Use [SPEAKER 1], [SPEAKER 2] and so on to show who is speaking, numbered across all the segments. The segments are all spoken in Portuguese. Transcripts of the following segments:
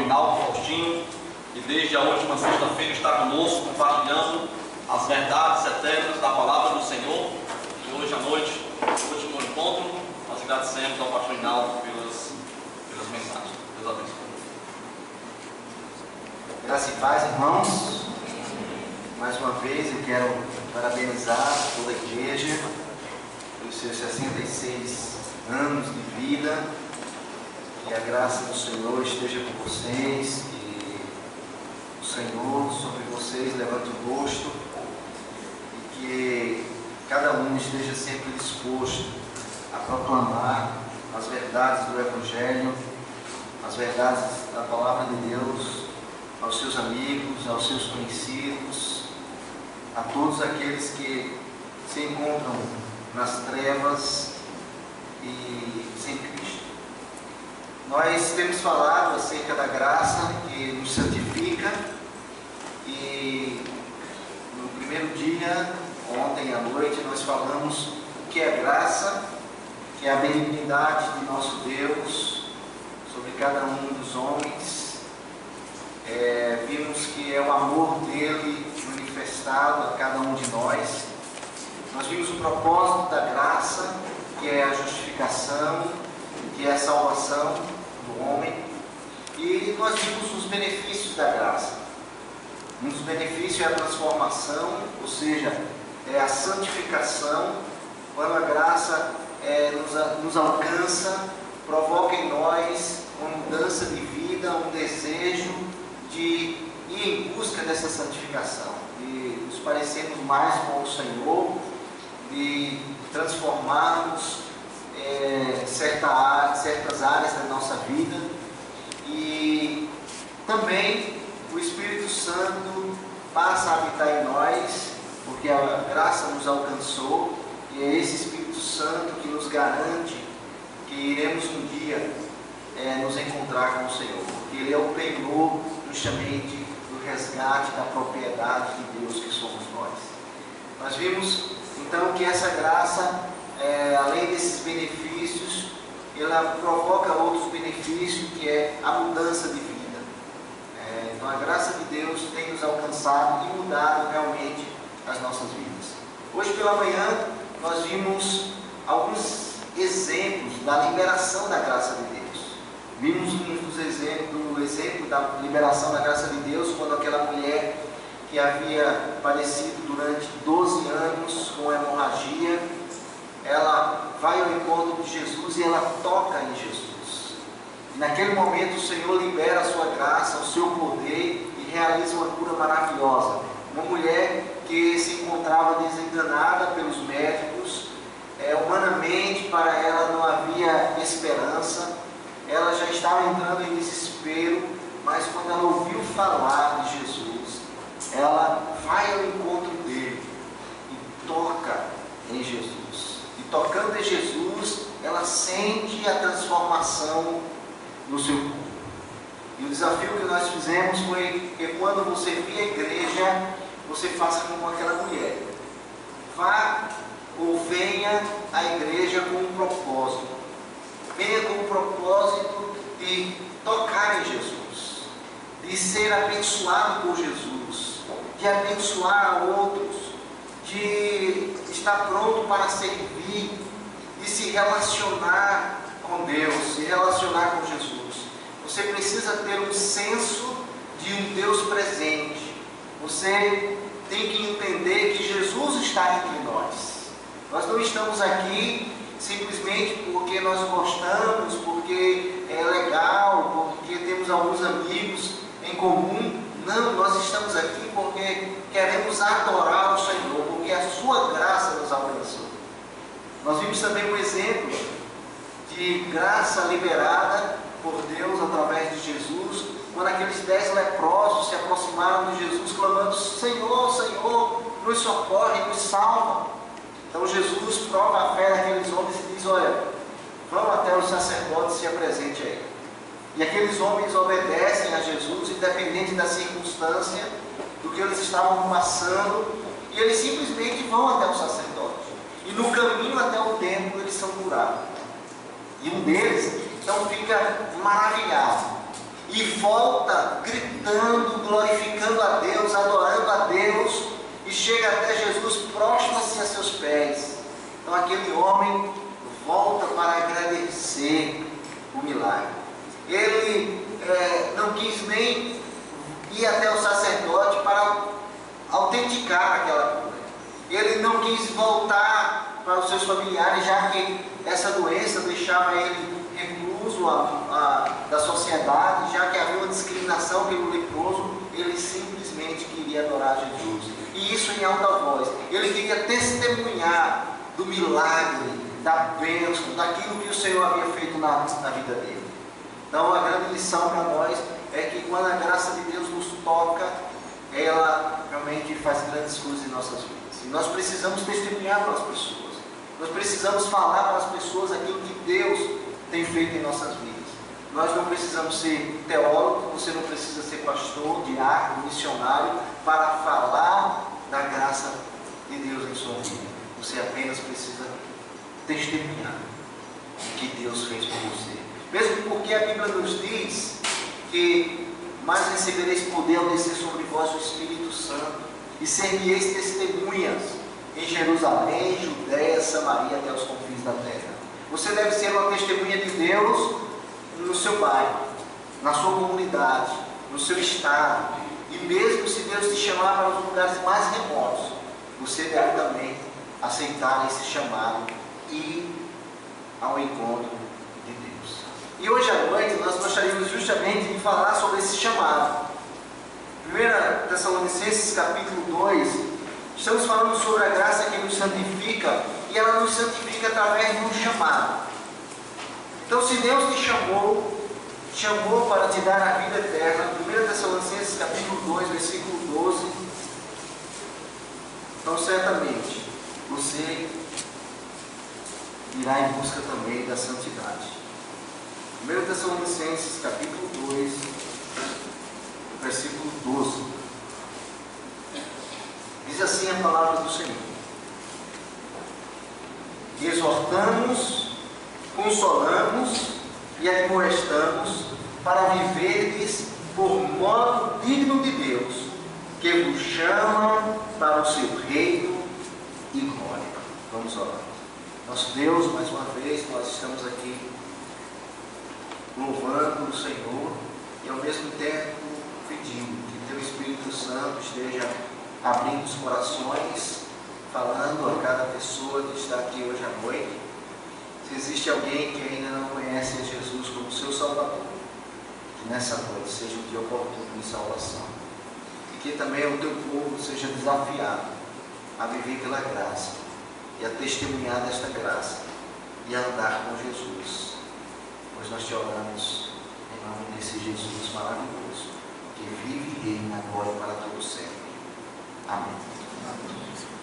[SPEAKER 1] Rinaldo Faustinho, que desde a última sexta-feira está conosco, compartilhando as verdades eternas da palavra do Senhor. E hoje à noite, no último encontro, nós agradecemos ao pastor Rinaldo pelas mensagens. Deus abençoe.
[SPEAKER 2] Graça e paz, irmãos. Mais uma vez eu quero parabenizar toda a igreja pelos seus 66 anos de vida. Que a graça do Senhor esteja com vocês, que o Senhor sobre vocês levante o rosto e que cada um esteja sempre disposto a proclamar as verdades do Evangelho, as verdades da Palavra de Deus aos seus amigos, aos seus conhecidos, a todos aqueles que se encontram nas trevas e sem Cristo. Nós temos falado acerca da graça que nos santifica e no primeiro dia, ontem à noite, nós falamos o que é graça, que é a benignidade de nosso Deus sobre cada um dos homens. Vimos que é o amor dele manifestado a cada um de nós. Nós vimos o propósito da graça, que é a justificação, que é a salvação do homem, e nós vimos os benefícios da graça. Um dos benefícios é a transformação, ou seja, é a santificação, quando a graça nos alcança, provoca em nós uma mudança de vida, um desejo de ir em busca dessa santificação, de nos parecermos mais com o Senhor, de transformarmos certas áreas da nossa vida. E também o Espírito Santo passa a habitar em nós, porque a graça nos alcançou, e é esse Espírito Santo que nos garante que iremos um dia nos encontrar com o Senhor, porque Ele é o penhor justamente do resgate da propriedade de Deus que somos nós. Nós vimos então que essa graça, além desses benefícios, ela provoca outros benefícios, que é a mudança de vida. Então a graça de Deus tem nos alcançado e mudado realmente as nossas vidas. Hoje pela manhã nós vimos alguns exemplos da liberação da graça de Deus. Vimos o exemplo da liberação da graça de Deus, quando aquela mulher que havia padecido durante 12 anos com hemorragia, ela vai ao encontro de Jesus e ela toca em Jesus. E naquele momento o Senhor libera a sua graça, o seu poder, e realiza uma cura maravilhosa. Uma mulher que se encontrava desenganada pelos médicos, humanamente para ela não havia esperança, ela já estava entrando em desespero, mas quando ela ouviu falar de Jesus, ela vai ao encontro dele e toca em Jesus. E tocando em Jesus, ela sente a transformação no seu corpo. E o desafio que nós fizemos foi que quando você vir à igreja, você faça como aquela mulher. Vá ou venha à igreja com um propósito. Venha com o propósito de tocar em Jesus, de ser abençoado por Jesus, de abençoar a outros, de estar pronto para servir, de se relacionar com Deus, se relacionar com Jesus. Você precisa ter um senso de um Deus presente. Você tem que entender que Jesus está entre nós. Nós não estamos aqui simplesmente porque nós gostamos, porque é legal, porque temos alguns amigos em comum. Não, nós estamos aqui porque queremos adorar o Senhor, porque a sua graça nos alcançou. Nós vimos também um exemplo de graça liberada por Deus através de Jesus, quando aqueles 10 leprosos se aproximaram de Jesus clamando: Senhor, Senhor, nos socorre, nos salva. Então Jesus prova a fé daqueles homens e diz: olha, vão até os sacerdotes e se apresente a ele. E aqueles homens obedecem a Jesus, independente da circunstância, do que eles estavam passando, e eles simplesmente vão até o sacerdote. E no caminho até o templo eles são curados. E um deles então fica maravilhado. e volta gritando, glorificando a Deus, adorando a Deus, e chega até Jesus, prostra-se a seus pés. Então aquele homem volta para agradecer o milagre. Ele não quis nem ir até o sacerdote para autenticar aquela cura. Ele não quis voltar para os seus familiares, já que essa doença deixava ele recluso da sociedade, já que havia uma discriminação pelo leproso. Ele simplesmente queria adorar Jesus, e isso em alta voz. Ele queria testemunhar do milagre, da bênção, daquilo que o Senhor havia feito na vida dele. Então a grande lição para nós é que quando a graça de Deus nos toca, ela realmente faz grandes coisas em nossas vidas. E nós precisamos testemunhar para as pessoas. Nós precisamos falar para as pessoas aquilo que Deus tem feito em nossas vidas. Nós não precisamos ser teólogo, você não precisa ser pastor, diácono, missionário para falar da graça de Deus em sua vida. Você apenas precisa testemunhar o que Deus fez por você. Mesmo porque a Bíblia nos diz que mais recebereis poder ao descer sobre vós o Espírito Santo, e ser-me-eis testemunhas em Jerusalém, Judéia, Samaria, até os confins da terra. Você deve ser uma testemunha de Deus no seu bairro, na sua comunidade, no seu estado. E mesmo se Deus te chamar para os lugares mais remotos, você deve também aceitar esse chamado e ir ao encontro de Deus. E hoje à noite nós gostaríamos justamente de falar sobre esse chamado. 1 Tessalonicenses capítulo 2, estamos falando sobre a graça que nos santifica, e ela nos santifica através de um chamado. Então, se Deus te chamou para te dar a vida eterna, 1 Tessalonicenses capítulo 2, versículo 12, então certamente você irá em busca também da santidade. 1 Tessalonicenses capítulo 2, versículo 12. Diz assim a palavra do Senhor: exortamos, consolamos e admoestamos para viverdes por modo digno de Deus, que vos chama para o seu reino e glória. Vamos orar. Nosso Deus, mais uma vez nós estamos aqui louvando o Senhor e ao mesmo tempo pedindo que Teu Espírito Santo esteja abrindo os corações, falando a cada pessoa que está aqui hoje à noite. Se existe alguém que ainda não conhece a Jesus como seu Salvador, que nessa noite seja um dia oportuno de salvação, e que também o Teu povo seja desafiado a viver pela graça e a testemunhar desta graça e a andar com Jesus. Pois nós te oramos em nome desse Jesus maravilhoso, que vive e reina agora e para todo sempre. Amém.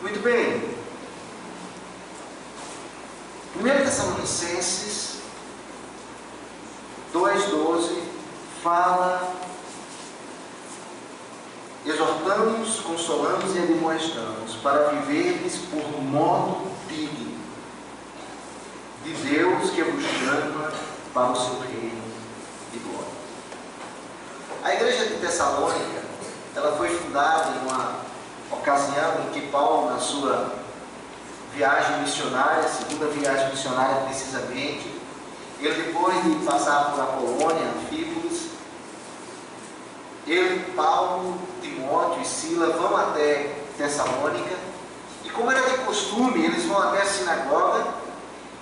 [SPEAKER 2] Muito bem. 1 Tessalonicenses 2,12 fala: exortamos, consolamos e admoestamos para viverdes por modo digno de Deus, que vos chama para o seu reino de glória. A igreja de Tessalônica, ela foi fundada em uma ocasião em que Paulo, na sua viagem missionária, segunda viagem missionária precisamente, ele depois de passar por Apolônia, Anfípolis, ele, Paulo, Timóteo e Sila vão até Tessalônica, e como era de costume, eles vão até a sinagoga,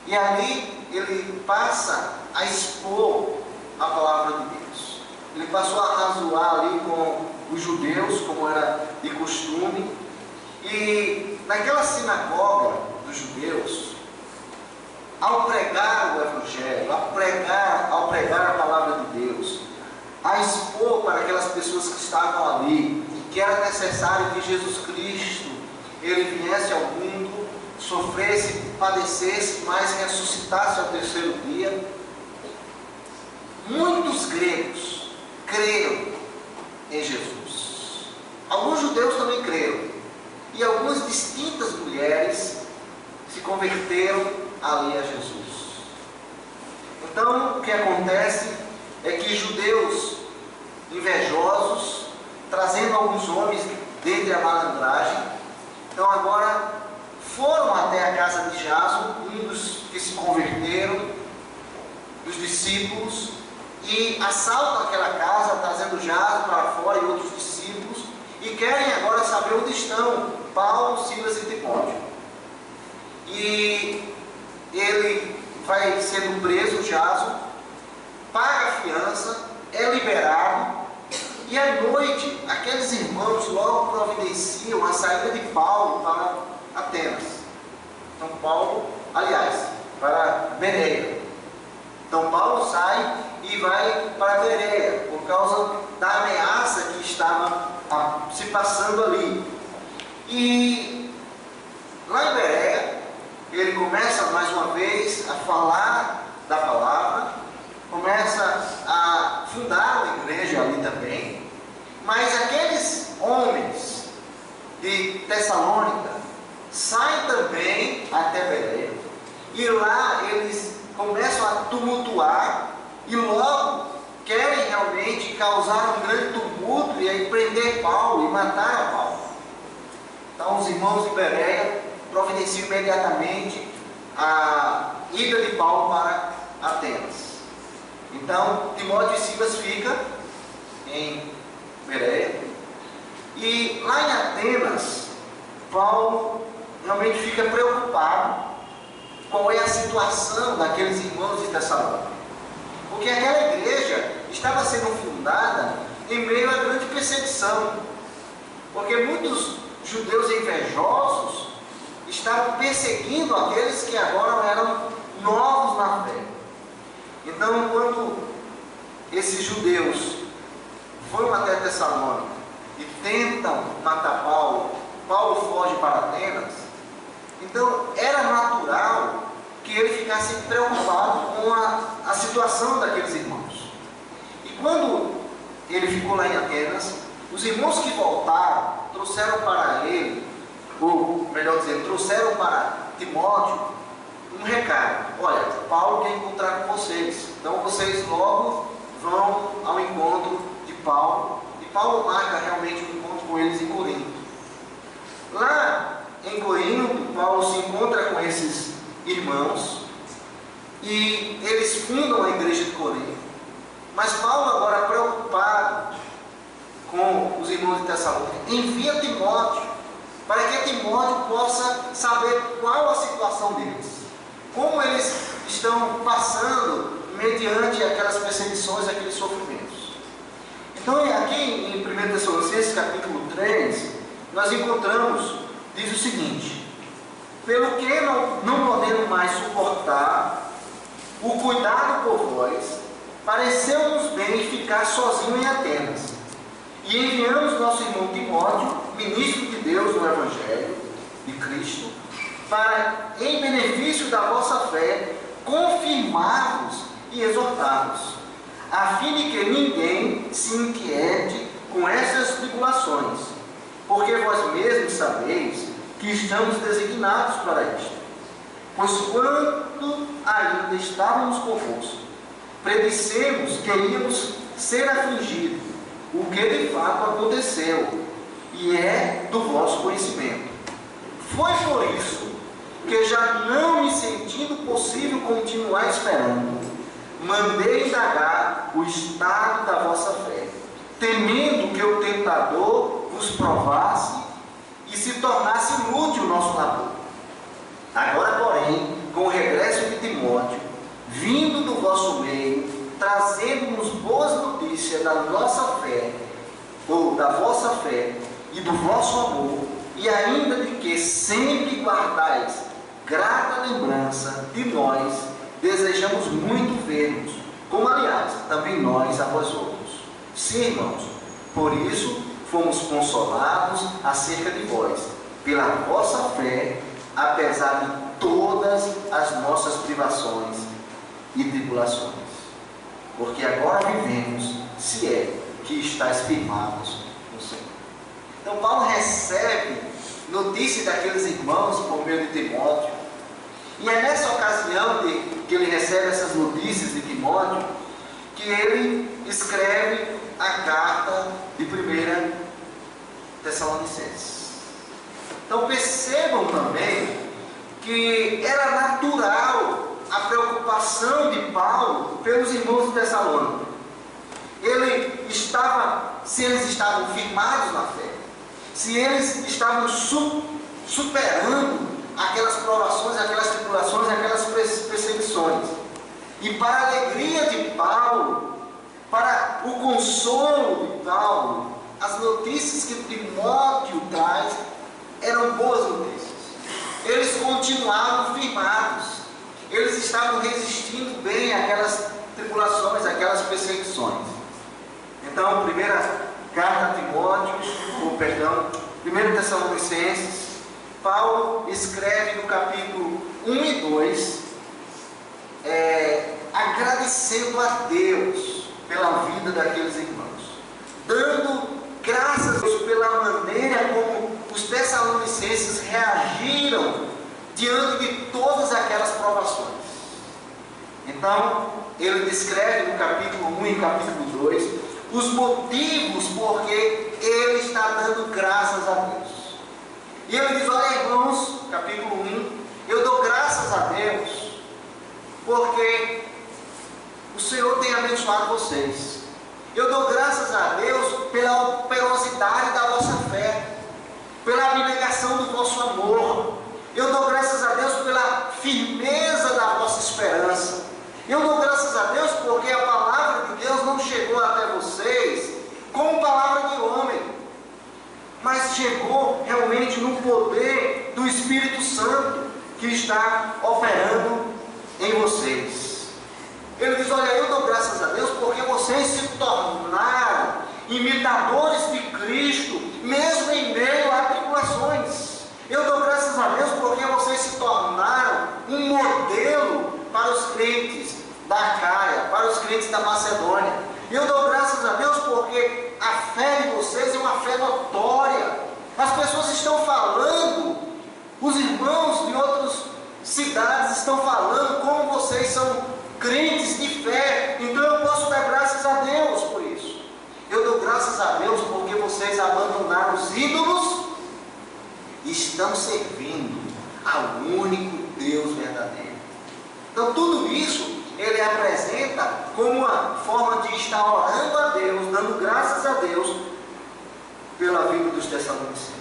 [SPEAKER 2] e ali ele passa a expor a palavra de Deus. Ele passou a razoar ali com os judeus, como era de costume, e naquela sinagoga dos judeus, ao pregar o Evangelho, ao pregar a palavra de Deus, a expor para aquelas pessoas que estavam ali que era necessário que Jesus Cristo ele viesse ao mundo, sofresse, padecesse, mas ressuscitasse ao terceiro dia. Muitos gregos creram em Jesus. Alguns judeus também creram. E algumas distintas mulheres se converteram ali a Jesus. Então, o que acontece é que judeus invejosos, trazendo alguns homens dentre a malandragem. Então agora foram até a casa de Jason, um dos que se converteram, dos discípulos, e assaltam aquela casa, trazendo Jason para fora e outros discípulos, e querem agora saber onde estão Paulo, Silas e Timóteo. E ele vai sendo preso, Jason, paga a fiança, é liberado, e à noite aqueles irmãos logo providenciam a saída de Paulo para Atenas. Então para Bereia. Então Paulo sai e vai para Bereia, por causa da ameaça que estava se passando ali. E lá em Bereia, ele começa mais uma vez a falar da palavra, começa a fundar uma igreja ali também, mas aqueles homens de Tessalônica saem também até Bereia, e lá eles começam a tumultuar, e logo querem realmente causar um grande tumulto, e aí prender Paulo e matar a Paulo. Então os irmãos de Bereia providenciam imediatamente a ida de Paulo para Atenas. Então Timóteo e Silas ficam em Bereia, e lá em Atenas Paulo realmente fica preocupado qual é a situação daqueles irmãos de Tessalônica, porque aquela igreja estava sendo fundada em meio à grande perseguição, porque muitos judeus invejosos estavam perseguindo aqueles que agora eram novos na fé. Então, quando esses judeus foram até Tessalônica e tentam matar Paulo, Paulo foge para Atenas. Então, era natural que ele ficasse preocupado com a situação daqueles irmãos. E quando ele ficou lá em Atenas, os irmãos que voltaram trouxeram para ele, ou melhor dizendo, trouxeram para Timóteo um recado: olha, Paulo quer encontrar com vocês, então vocês logo vão ao encontro de Paulo. E Paulo marca realmente um encontro com eles em Corinto. Lá em Corinto, Paulo se encontra com esses irmãos e eles fundam a igreja de Corinto. Mas Paulo, agora preocupado com os irmãos de Tessalônica, envia Timóteo para que Timóteo possa saber qual a situação deles, como eles estão passando mediante aquelas perseguições, aqueles sofrimentos. Então aqui em 1 Tessalonicenses capítulo 3, nós encontramos, diz o seguinte: pelo que não podemos mais suportar o cuidado por vós, pareceu-nos bem ficar sozinho em Atenas, e enviamos nosso irmão Timóteo, ministro de Deus no Evangelho de Cristo, para, em benefício da vossa fé, confirmar-vos e exortar-vos, a fim de que ninguém se inquiete com essas tribulações, porque vós mesmos sabeis que estamos designados para isto. Pois quando ainda estávamos convosco, predissemos que iríamos ser afligidos, o que de fato aconteceu, e é do vosso conhecimento. Foi por isso que, já não me sentindo possível continuar esperando, mandei indagar o estado da vossa fé, temendo que o tentador vos provasse e se tornasse inútil o nosso labor. Agora, porém, com o regresso de Timóteo, vindo do vosso meio, trazendo-nos boas notícias da nossa fé, ou da vossa fé, e do vosso amor, e ainda de que sempre guardais grata lembrança de nós, desejamos muito ver-vos, como aliás também nós a vós outros. Sim, irmãos, por isso fomos consolados acerca de vós, pela vossa fé, apesar de todas as nossas privações e tribulações. Porque agora vivemos, se é que estáis firmados no Senhor. Então Paulo recebe notícia daqueles irmãos por meio de Timóteo, e é nessa ocasião que ele recebe essas notícias de Timóteo, que ele escreve a carta de 1 Tessalonicenses. Então percebam também que era natural a preocupação de Paulo pelos irmãos de Tessalônica. Se eles estavam firmados na fé, se eles estavam superando aquelas provações, aquelas tribulações, aquelas perseguições. E para a alegria de Paulo, para o consolo de Paulo, as notícias que Timóteo traz eram boas notícias. Eles continuavam firmados, eles estavam resistindo bem àquelas tribulações, àquelas perseguições. Então, primeira carta a Timóteo, 1 Tessalonicenses, Paulo escreve no capítulo 1 e 2, agradecendo a Deus pela vida daqueles irmãos, dando graças a Deus pela maneira como os tessalonicenses reagiram diante de todas aquelas provações. Então, ele descreve no capítulo 1 e capítulo 2 os motivos porque ele está dando graças a Deus. E ele diz: olha, irmãos, capítulo 1, eu dou graças a Deus porque o Senhor tem abençoado vocês. Eu dou graças a Deus pela operosidade da vossa fé, pela abnegação do vosso amor. Eu dou graças a Deus pela firmeza da vossa esperança. Eu dou graças a Deus porque a palavra de Deus não chegou até vocês como palavra de homem, mas chegou realmente no poder do Espírito Santo que está operando em vocês. Ele diz: olha, eu dou graças a Deus porque vocês se tornaram imitadores de Cristo, mesmo em meio a tribulações. Eu dou graças a Deus porque vocês se tornaram um modelo para os crentes da Acaia, para os crentes da Macedônia. Eu dou graças a Deus porque a fé de vocês é uma fé notória. As pessoas estão falando, os irmãos de outras cidades estão falando como vocês são crentes de fé. Então eu posso dar graças a Deus por isso. Eu dou graças a Deus porque vocês abandonaram os ídolos e estão servindo ao único Deus verdadeiro. Então tudo isso ele apresenta como uma forma de estar orando a Deus, dando graças a Deus pela vida dos tessalonicenses.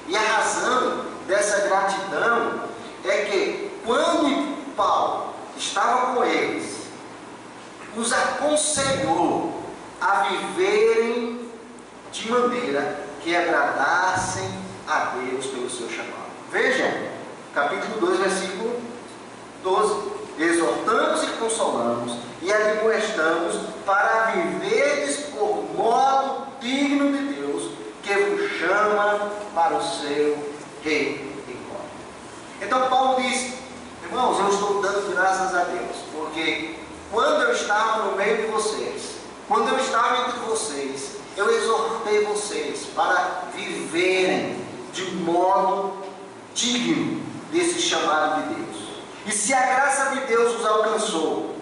[SPEAKER 2] E a razão dessa gratidão é que quando Paulo estava com eles, os aconselhou a viverem de maneira que agradassem a Deus pelo seu chamado. Veja, capítulo 2, versículo 12. Exortamos e consolamos e admoestamos para viverdes por modo digno de Deus, que vos chama para o seu reino e glória. Então Paulo diz: irmãos, eu estou dando graças a Deus, porque quando eu estava no meio de vocês, quando eu estava entre vocês, eu exortei vocês para viverem de modo digno desse chamado de Deus. E se a graça de Deus os alcançou,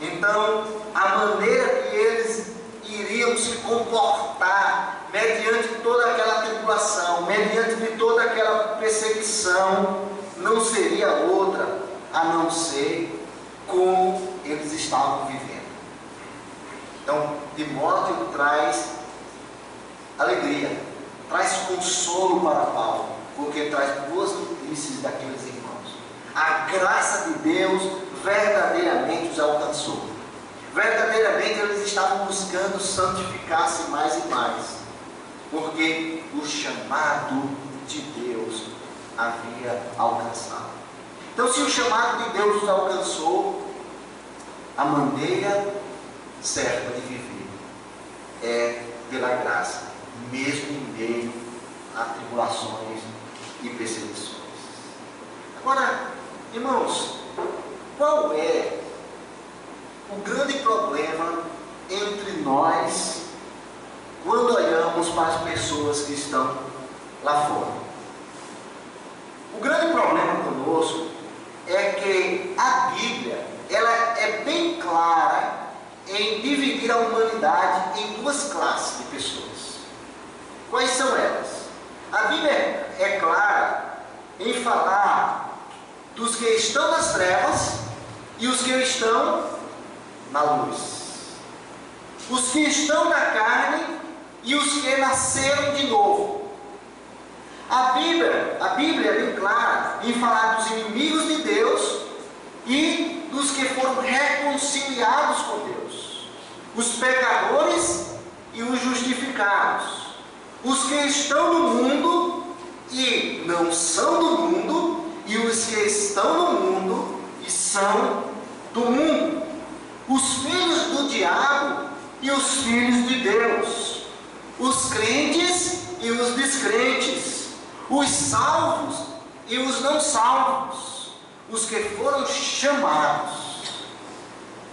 [SPEAKER 2] então a maneira que eles iriam se comportar mediante toda aquela tribulação, mediante de toda aquela perseguição, não seria outra a não ser como eles estavam vivendo. Então, Timóteo traz alegria, traz consolo para Paulo, porque traz boas notícias daqueles irmãos. A graça de Deus verdadeiramente os alcançou. Verdadeiramente eles estavam buscando santificar-se mais e mais, porque o chamado de Deus havia alcançado. Então, se o chamado de Deus os alcançou, a maneira certa de viver é pela graça, mesmo em meio a tribulações e perseguições. Agora, irmãos, qual é o grande problema entre nós quando olhamos para as pessoas que estão lá fora? O grande problema conosco é que a Bíblia, ela é bem clara em dividir a humanidade em duas classes de pessoas. Quais são elas? A Bíblia é clara em falar dos que estão nas trevas e os que estão na luz. Os que estão na carne e os que nasceram de novo. A Bíblia é bem clara em falar dos inimigos de Deus e dos que foram reconciliados com Deus. Os pecadores e os justificados. Os que estão no mundo e não são do mundo, e os que estão no mundo e são do mundo. Os filhos do diabo e os filhos de Deus. Os crentes e os descrentes. Os salvos e os não salvos. Os que foram chamados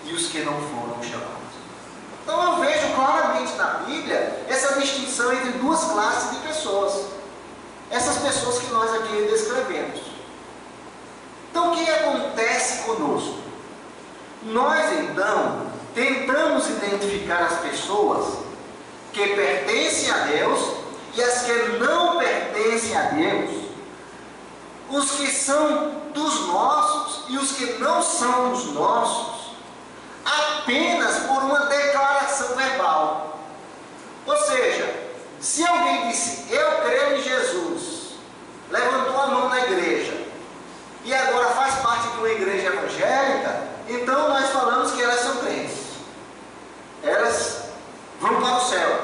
[SPEAKER 2] e os que não foram chamados. Então eu vejo claramente na Bíblia essa distinção entre duas classes de pessoas. Essas pessoas que nós aqui descrevemos. Então o que acontece conosco? Nós então tentamos identificar as pessoas que pertencem a Deus e as que não pertencem a Deus. Os que são dos nossos e os que não são dos nossos. Apenas por uma declaração verbal. Ou seja, se alguém disse, eu creio em Jesus, levantou a mão na igreja, e agora faz parte de uma igreja evangélica, então nós falamos que elas são crentes. Elas vão para o céu.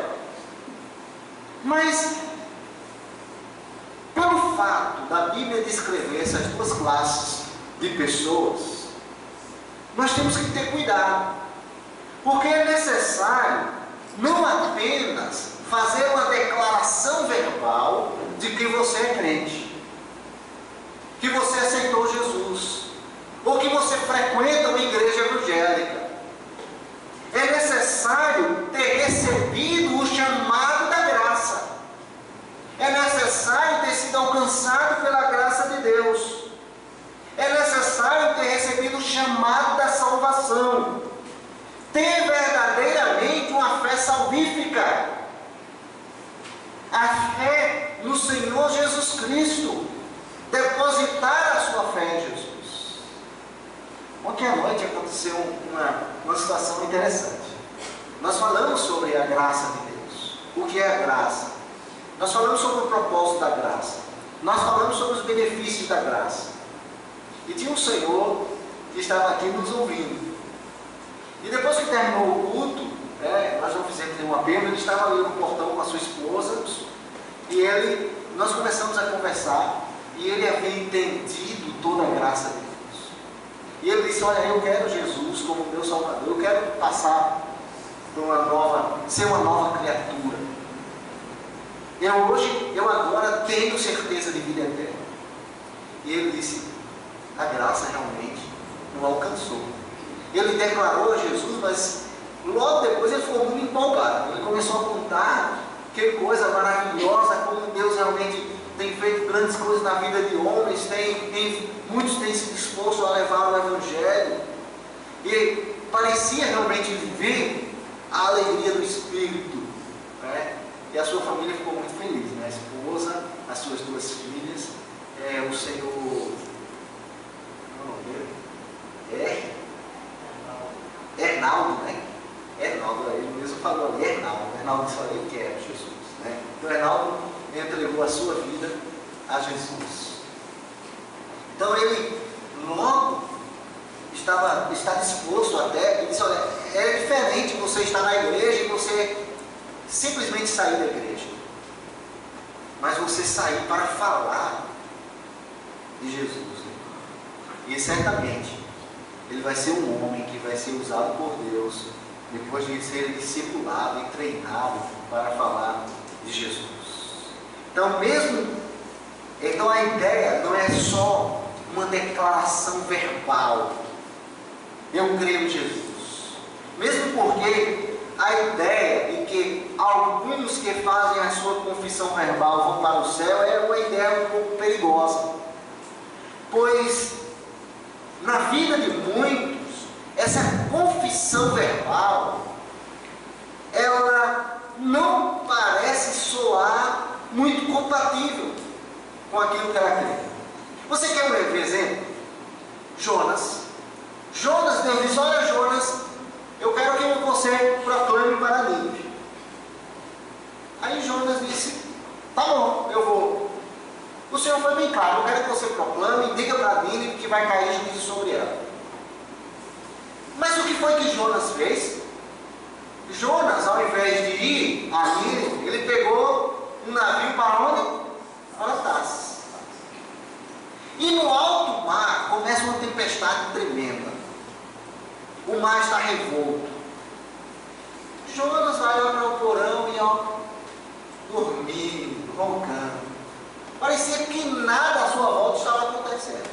[SPEAKER 2] Mas, pelo fato da Bíblia descrever essas duas classes de pessoas, nós temos que ter cuidado, porque é necessário não apenas fazer uma declaração verbal de que você é crente, que você aceitou Jesus, ou que você frequenta uma igreja evangélica. É necessário ter recebido o chamado da graça. É necessário ter sido alcançado pela graça de Deus. É necessário ter recebido o chamado da salvação. Ter verdadeiramente uma fé salvífica. A fé no Senhor Jesus Cristo. Depositar a sua fé em Jesus. Ontem à noite aconteceu uma situação interessante. Nós falamos sobre a graça de Deus. O que é a graça? Nós falamos sobre o propósito da graça. Nós falamos sobre os benefícios da graça. E tinha um senhor que estava aqui nos ouvindo. E depois que terminou o culto, nós não fizemos nenhum apelo, ele estava ali no portão com a sua esposa. E nós começamos a conversar. E ele havia entendido toda a graça de Deus. E ele disse, olha, eu quero Jesus como meu Salvador. Eu quero passar por ser uma nova criatura. Eu agora tenho certeza de vida eterna. E ele disse, a graça realmente o alcançou. Ele declarou a Jesus, mas logo depois ele ficou muito empolgado. Ele começou a contar que coisa maravilhosa, como Deus realmente tem feito grandes coisas na vida de homens, muitos têm se disposto a levar o Evangelho. E parecia realmente viver a alegria do Espírito. E a sua família ficou muito feliz, né? A esposa, as suas duas filhas, o Senhor... Hernaldo, né? Hernaldo, ele mesmo falou ali, Hernaldo disse, olha, eu quero Jesus, né? Então Hernaldo entregou a sua vida a Jesus. Então ele logo está disposto até, e disse, olha, é diferente você estar na igreja e você simplesmente sair da igreja, mas você sair para falar de Jesus, né? E certamente ele vai ser um homem que vai ser usado por Deus depois de ser discipulado e treinado para falar de Jesus. Então a ideia não é só uma declaração verbal, eu creio em Jesus, mesmo porque a ideia de que alguns que fazem a sua confissão verbal vão para o céu é uma ideia um pouco perigosa, pois na vida de muitos, essa confissão confissão verbal, ela não parece soar muito compatível com aquilo que ela crê. Você quer um exemplo? Jonas. Deus diz: olha, Jonas, eu quero que você proclame para Nínive. Aí Jonas disse: tá bom, eu vou. O Senhor foi bem claro: eu quero que você proclame e diga para Nínive que vai cair juízo sobre ela. Mas o que foi que Jonas fez? Jonas, ao invés de ir a Nínive, ele pegou um navio para onde? Para Tarsis. E no alto mar começa uma tempestade tremenda. O mar está revolto. Jonas vai lá para o porão e dormindo, roncando. Parecia que nada à sua volta estava acontecendo.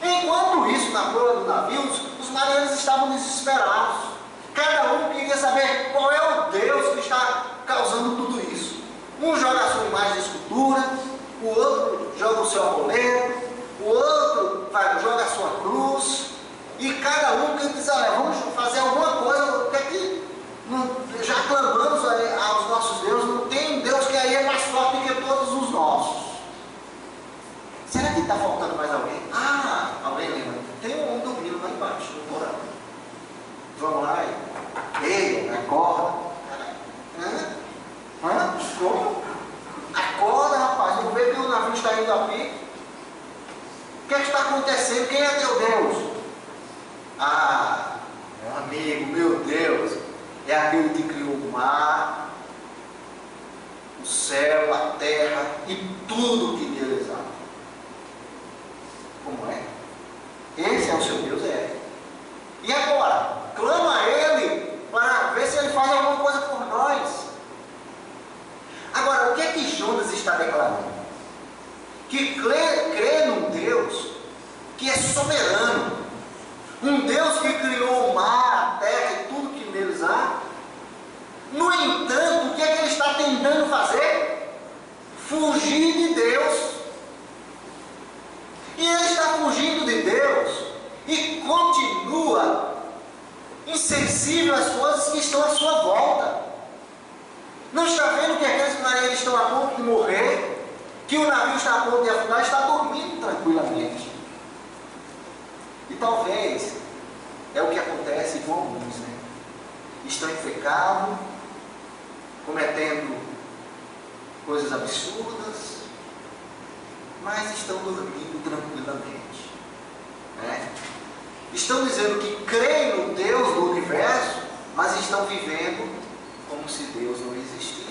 [SPEAKER 2] Enquanto isso, na proa do navio, os marinheiros estavam desesperados. Cada um queria saber qual é o Deus que está causando tudo isso. Um joga a sua imagem de escultura, o outro joga o seu amuleto, o outro joga a sua cruz, e cada um quer dizer: olha, vamos fazer alguma coisa, o que é que já clamamos aos nossos deuses, não tem um Deus que aí é mais forte do que todos os nossos. Será que está faltando mais alguém? Alguém lembra? Tem um dormindo lá embaixo, no porão. Vamos lá e... Ei, acorda. Como? Acorda, rapaz. Não vê que o navio está indo a pique? O que é que está acontecendo? Quem é teu Deus? Meu amigo, meu Deus, é aquele que criou o mar, o céu, a terra e tudo que neles há. Como é? Esse é o seu Deus? É. E agora? Clama a Ele para ver se Ele faz alguma coisa por nós. Agora, o que é que Jonas está declarando? Que crê num Deus que é soberano, um Deus que criou o mar, a terra e tudo que neles há. No entanto, o que é que ele está tentando fazer? Fugir de Deus. E ele está fugindo de Deus e continua insensível às coisas que estão à sua volta. Não está vendo que aqueles marinheiros estão a ponto de morrer, que o navio está a ponto de afundar, está dormindo tranquilamente. E talvez é o que acontece com alguns, né? Estão em pecado, cometendo coisas absurdas, mas estão dormindo tranquilamente, né? Estão dizendo que creem no Deus do universo, mas estão vivendo como se Deus não existisse.